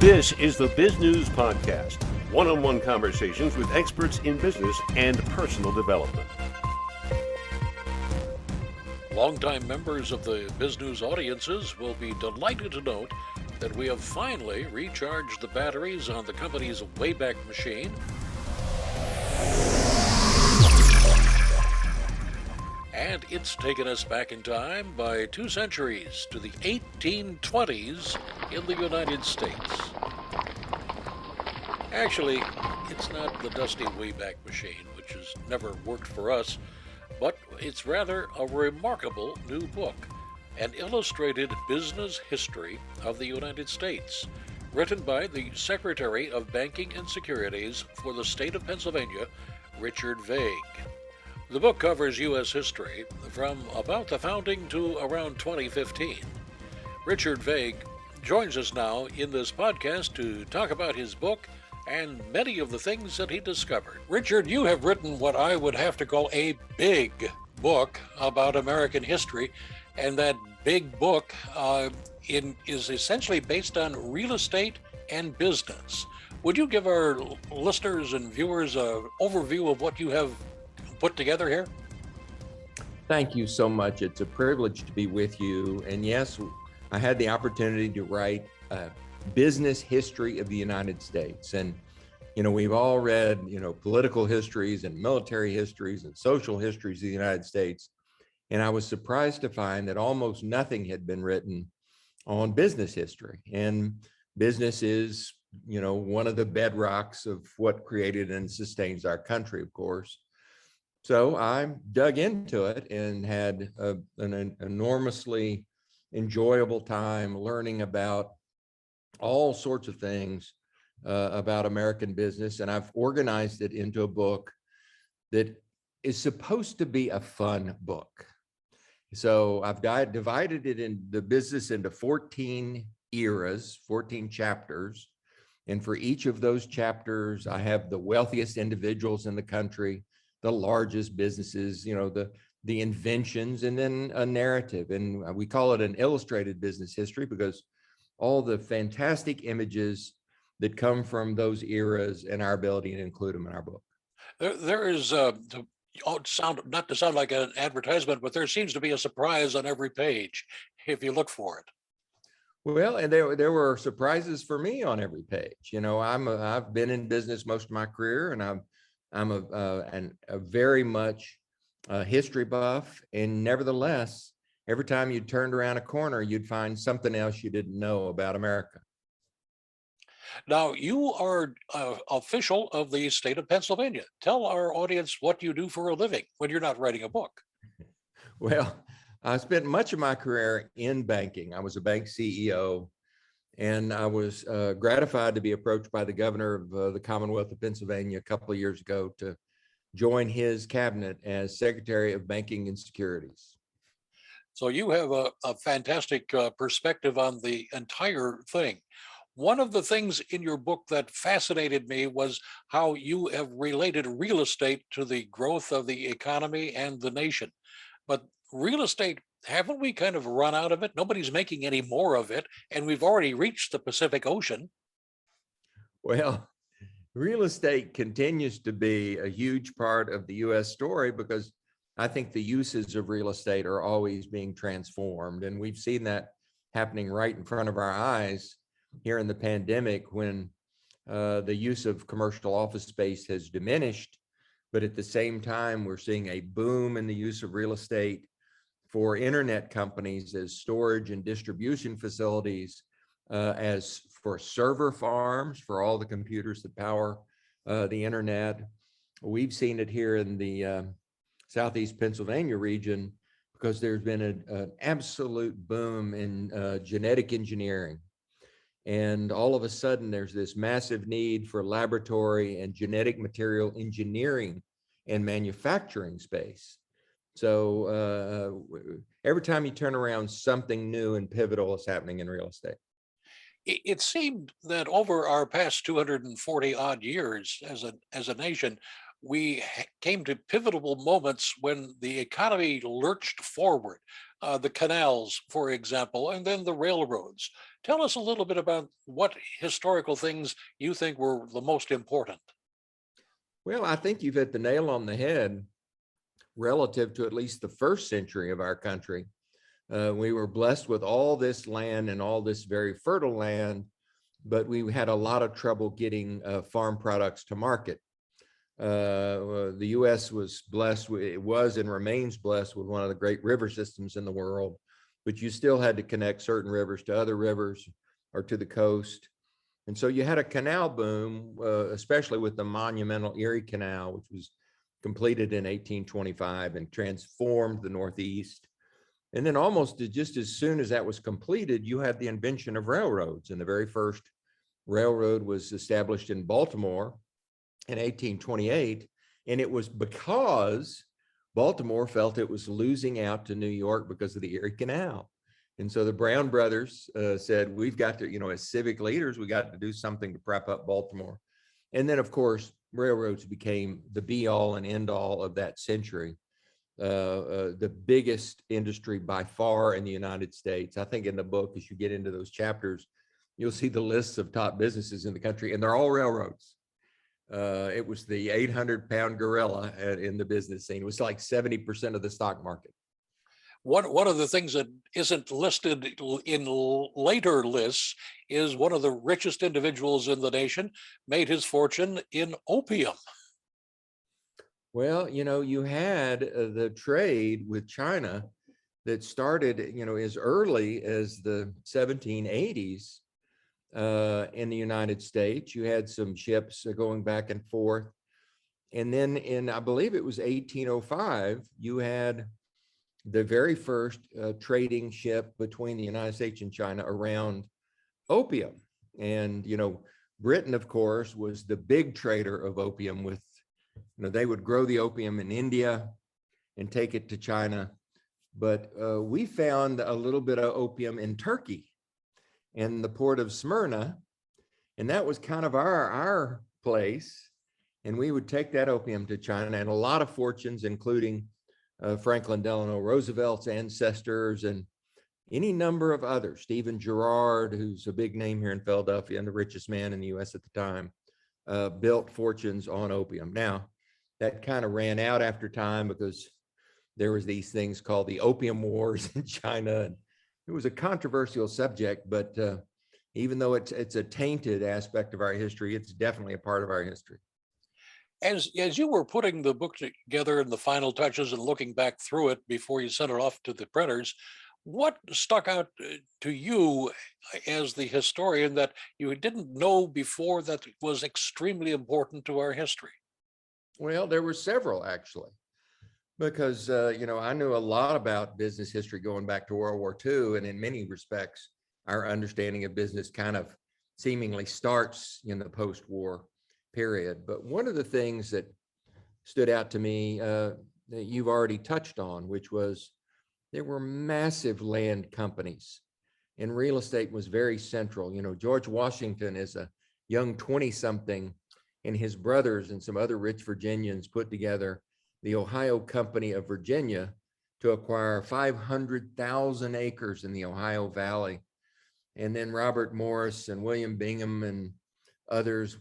This is the Biz News Podcast, one-on-one conversations with experts in business and personal development. Longtime members of the Bizgnus audiences will be delighted to note that we have finally recharged the batteries on the company's Wayback machine. And it's taken us back in time by 2 centuries to the 1820s in the United States. Actually, it's not the dusty Wayback machine, which has never worked for us, but it's rather a remarkable new book, an illustrated business history of the United States, written by the Secretary of Banking and Securities for the state of Pennsylvania, Richard Vague. The book covers U.S. history from about the founding to around 2015. Richard Vague joins us now in this podcast to talk about his book and many of the things that he discovered. Richard, you have written what I would have to call a big book about American history, and that big book is essentially based on real estate and business. Would you give our listeners and viewers an overview of what you have put together here? Thank you so much. It's a privilege to be with you. And yes, I had the opportunity to write a business history of the United States. And, we've all read, political histories and military histories and social histories of the United States. And I was surprised to find that almost nothing had been written on business history. And business is, one of the bedrocks of what created and sustains our country, of course. So I dug into it and had an enormously enjoyable time learning about all sorts of things about American business. And I've organized it into a book that is supposed to be a fun book. So I've divided it in the business into 14 eras, 14 chapters. And for each of those chapters, I have the wealthiest individuals in the country, the largest businesses, the inventions, and then a narrative. And we call it an illustrated business history because all the fantastic images that come from those eras and our ability to include them in our book. There is, not to sound like an advertisement, but there seems to be a surprise on every page if you look for it. Well, and there were surprises for me on every page. I've been in business most of my career, and I'm a very much history buff, and nevertheless, every time you turned around a corner, you'd find something else you didn't know about America. Now, you are official of the state of Pennsylvania. Tell our audience what you do for a living when you're not writing a book. Well, I spent much of my career in banking. I was a bank CEO. And I was gratified to be approached by the governor of the Commonwealth of Pennsylvania a couple of years ago to join his cabinet as Secretary of Banking and Securities. So you have a fantastic perspective on the entire thing. One of the things in your book that fascinated me was how you have related real estate to the growth of the economy and the nation. But real estate, haven't we kind of run out of it? Nobody's making any more of it, and we've already reached the Pacific Ocean. Well, real estate continues to be a huge part of the U.S. story because I think the uses of real estate are always being transformed. And we've seen that happening right in front of our eyes here in the pandemic when the use of commercial office space has diminished. But at the same time, we're seeing a boom in the use of real estate for internet companies as storage and distribution facilities, as for server farms, for all the computers that power the internet. We've seen it here in the Southeast Pennsylvania region because there's been an absolute boom in genetic engineering. And all of a sudden, there's this massive need for laboratory and genetic material engineering and manufacturing space. So every time you turn around, something new and pivotal is happening in real estate. It seemed that over our past 240 odd years as a nation, we came to pivotal moments when the economy lurched forward. The canals, for example, and then the railroads. Tell us a little bit about what historical things you think were the most important. Well, I think you've hit the nail on the head relative to at least the first century of our country. We were blessed with all this land and all this very fertile land, but we had a lot of trouble getting farm products to market. The U.S. was blessed, it was and remains blessed with one of the great river systems in the world, but you still had to connect certain rivers to other rivers or to the coast. And so you had a canal boom, especially with the monumental Erie Canal, which was completed in 1825 and transformed the Northeast. And then almost just as soon as that was completed, you had the invention of railroads. And the very first railroad was established in Baltimore in 1828. And it was because Baltimore felt it was losing out to New York because of the Erie Canal. And so the Brown brothers said, we've got to, as civic leaders, we got to do something to prop up Baltimore. And then, of course, railroads became the be all and end all of that century. The biggest industry by far in the United States. I think in the book, as you get into those chapters, you'll see the lists of top businesses in the country, and they're all railroads. It was the 800-pound gorilla in the business scene. It was like 70% of the stock market. One of the things that isn't listed in later lists is one of the richest individuals in the nation made his fortune in opium. Well, you had the trade with China that started, as early as the 1780s in the United States. You had some ships going back and forth. And then in, I believe it was 1805, you had the very first trading ship between the United States and China around opium. And, Britain, of course, was the big trader of opium with, they would grow the opium in India and take it to China. But we found a little bit of opium in Turkey in the port of Smyrna. And that was kind of our place. And we would take that opium to China, and a lot of fortunes, including Franklin Delano Roosevelt's ancestors and any number of others. Stephen Girard, who's a big name here in Philadelphia and the richest man in the U.S. at the time, built fortunes on opium. Now, that kind of ran out after time because there was these things called the Opium Wars in China. And it was a controversial subject, but even though it's a tainted aspect of our history, it's definitely a part of our history. As you were putting the book together and the final touches and looking back through it before you sent it off to the printers, what stuck out to you as the historian that you didn't know before that was extremely important to our history? Well, there were several, actually, because, I knew a lot about business history going back to World War II. And in many respects, our understanding of business kind of seemingly starts in the post-war period. But one of the things that stood out to me that you've already touched on, which was there were massive land companies, and real estate was very central. George Washington is a young 20-something, and his brothers and some other rich Virginians put together the Ohio Company of Virginia to acquire 500,000 acres in the Ohio Valley. And then Robert Morris and William Bingham and others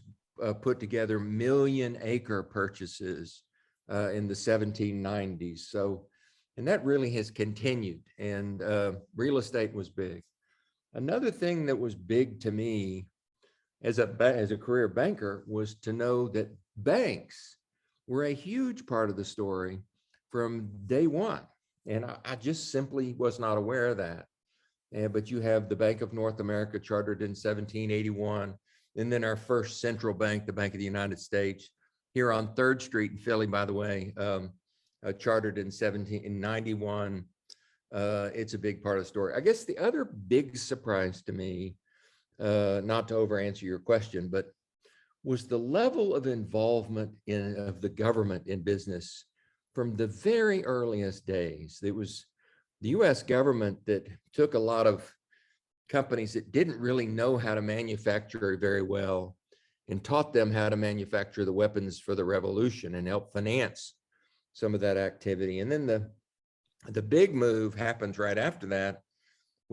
put together million-acre purchases in the 1790s. So, and that really has continued, and real estate was big. Another thing that was big to me as a career banker was to know that banks were a huge part of the story from day one. And I just simply was not aware of that. But you have the Bank of North America chartered in 1781. And then our first central bank, the Bank of the United States, here on 3rd Street in Philly, by the way, chartered in 1791. It's a big part of the story. I guess the other big surprise to me, not to over answer your question, but was the level of involvement of the government in business from the very earliest days. It was the U.S. government that took a lot of companies that didn't really know how to manufacture very well and taught them how to manufacture the weapons for the revolution and help finance some of that activity. And then the big move happens right after that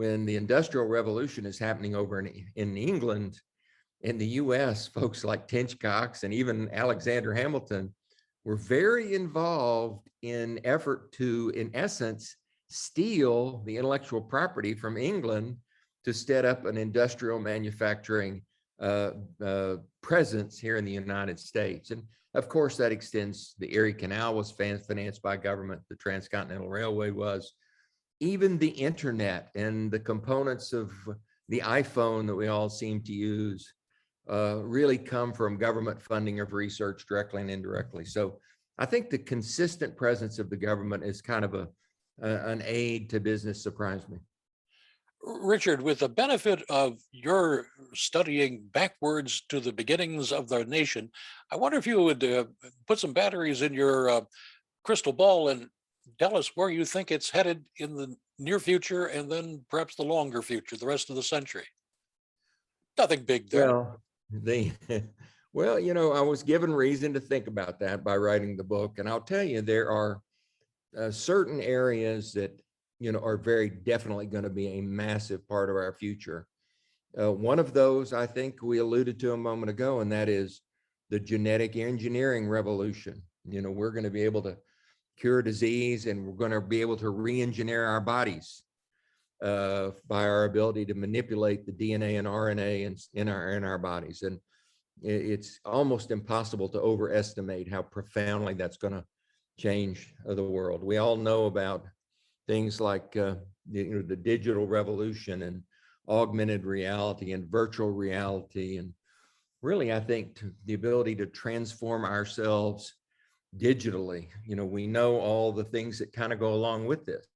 when the Industrial Revolution is happening over in England, in the US, folks like Tench Cox and even Alexander Hamilton were very involved in effort to, in essence, steal the intellectual property from England to set up an industrial manufacturing presence here in the United States. And of course, that extends, the Erie Canal was financed by government, the Transcontinental Railway was, even the internet and the components of the iPhone that we all seem to use really come from government funding of research directly and indirectly. So I think the consistent presence of the government is kind of an aid to business surprised me. Richard, with the benefit of your studying backwards to the beginnings of the nation, I wonder if you would put some batteries in your crystal ball and tell us where you think it's headed in the near future and then perhaps the longer future, the rest of the century. Nothing big there. Well, well, I was given reason to think about that by writing the book. And I'll tell you, there are certain areas that, are very definitely going to be a massive part of our future. One of those, I think we alluded to a moment ago, and that is the genetic engineering revolution. We're going to be able to cure disease, and we're going to be able to re-engineer our bodies by our ability to manipulate the DNA and RNA in our bodies. And it's almost impossible to overestimate how profoundly that's going to change the world. We all know about things like the digital revolution and augmented reality and virtual reality, and really, I think the ability to transform ourselves digitally. We know all the things that kind of go along with this.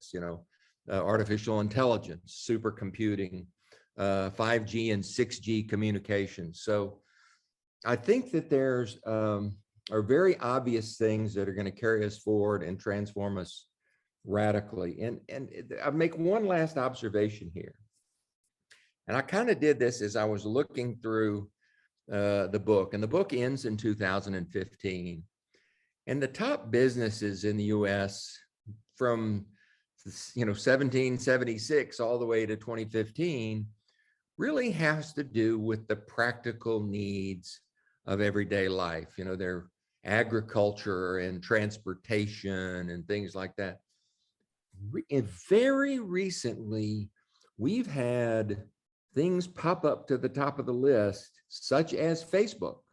Artificial intelligence, supercomputing, 5G and 6G communications. So I think that there's are very obvious things that are going to carry us forward and transform us radically. And I make one last observation here. And I kind of did this as I was looking through the book, and the book ends in 2015. And the top businesses in the US from 1776 all the way to 2015 really has to do with the practical needs of everyday life. Their agriculture and transportation and things like that. And very recently, we've had things pop up to the top of the list, such as Facebook,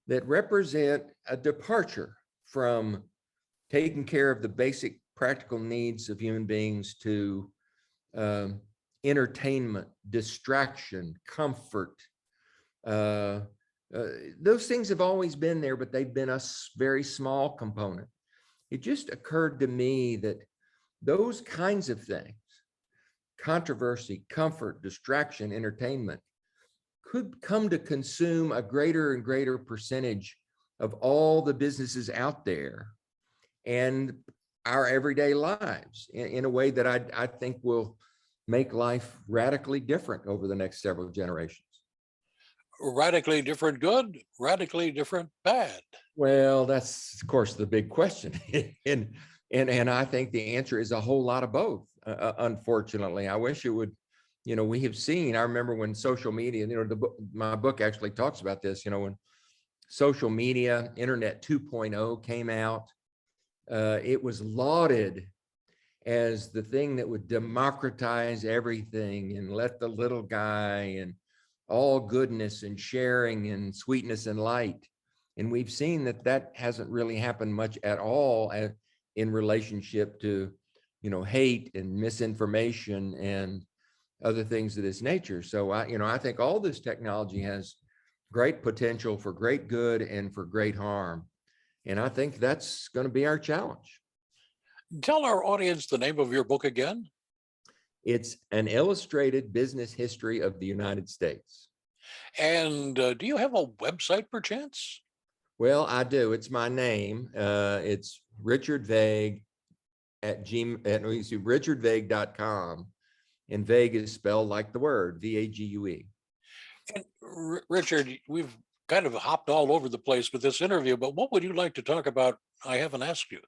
that represent a departure from taking care of the basic practical needs of human beings to entertainment, distraction, comfort. Those things have always been there, but they've been a very small component. It just occurred to me that those kinds of things, controversy, comfort, distraction, entertainment, could come to consume a greater and greater percentage of all the businesses out there and our everyday lives in a way that I think will make life radically different over the next several generations. Radically different good, radically different bad? Well, that's of course the big question. and I think the answer is a whole lot of both. Unfortunately, I wish it would. We have seen, I remember when social media, my book actually talks about this, when social media, Internet 2.0 came out, it was lauded as the thing that would democratize everything and let the little guy and all goodness and sharing and sweetness and light. And we've seen that hasn't really happened much at all in relationship to, hate and misinformation and other things of this nature. So I think all this technology has great potential for great good and for great harm. And I think that's going to be our challenge. Tell our audience the name of your book again. It's An Illustrated Business History of the United States. And do you have a website perchance? Well, I do. It's my name. It's Richard Vague richardvague.com. And vague is spelled like the word, V-A-G-U-E. And Richard, we've kind of hopped all over the place with this interview, but what would you like to talk about I haven't asked you?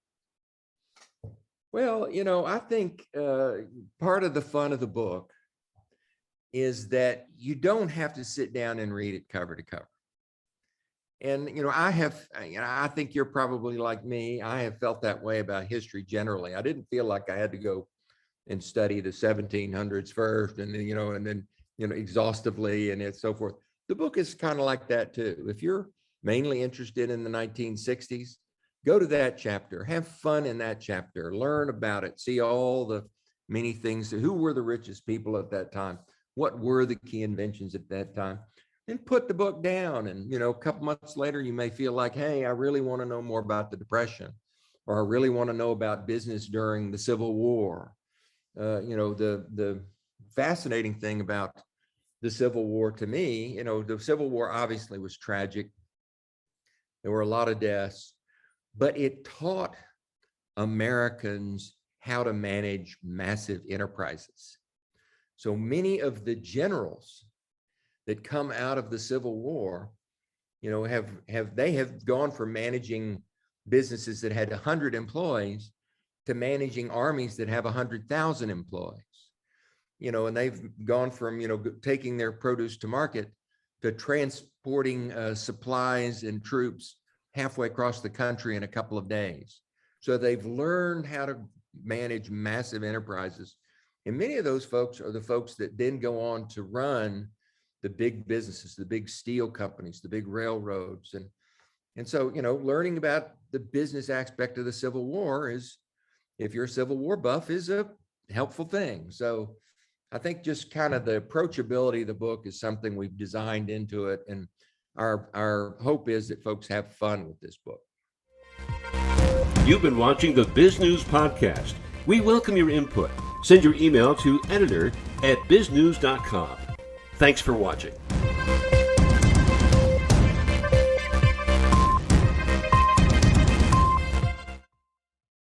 Well, I think part of the fun of the book is that you don't have to sit down and read it cover to cover. And, I think you're probably like me. I have felt that way about history generally. I didn't feel like I had to go and study the 1700s first and then, exhaustively and so forth. The book is kind of like that too. If you're mainly interested in the 1960s, go to that chapter, have fun in that chapter, learn about it, see all the many things. Who were the richest people at that time? What were the key inventions at that time? And put the book down. And, a couple months later, you may feel like, hey, I really want to know more about the Depression, or I really want to know about business during the Civil War. The fascinating thing about the Civil War to me, the Civil War obviously was tragic. There were a lot of deaths, but it taught Americans how to manage massive enterprises. So many of the generals that come out of the Civil War, have gone from managing businesses that had 100 employees to managing armies that have 100,000 employees. And they've gone from, taking their produce to market to transporting supplies and troops halfway across the country in a couple of days. So they've learned how to manage massive enterprises. And many of those folks are the folks that then go on to run the big businesses, the big steel companies, the big railroads. And so, learning about the business aspect of the Civil War is, if you're a Civil War buff, is a helpful thing. So I think just kind of the approachability of the book is something we've designed into it. And our hope is that folks have fun with this book. You've been watching the Bizgnus podcast. We welcome your input. Send your email to editor@bizgnus.com. Thanks for watching.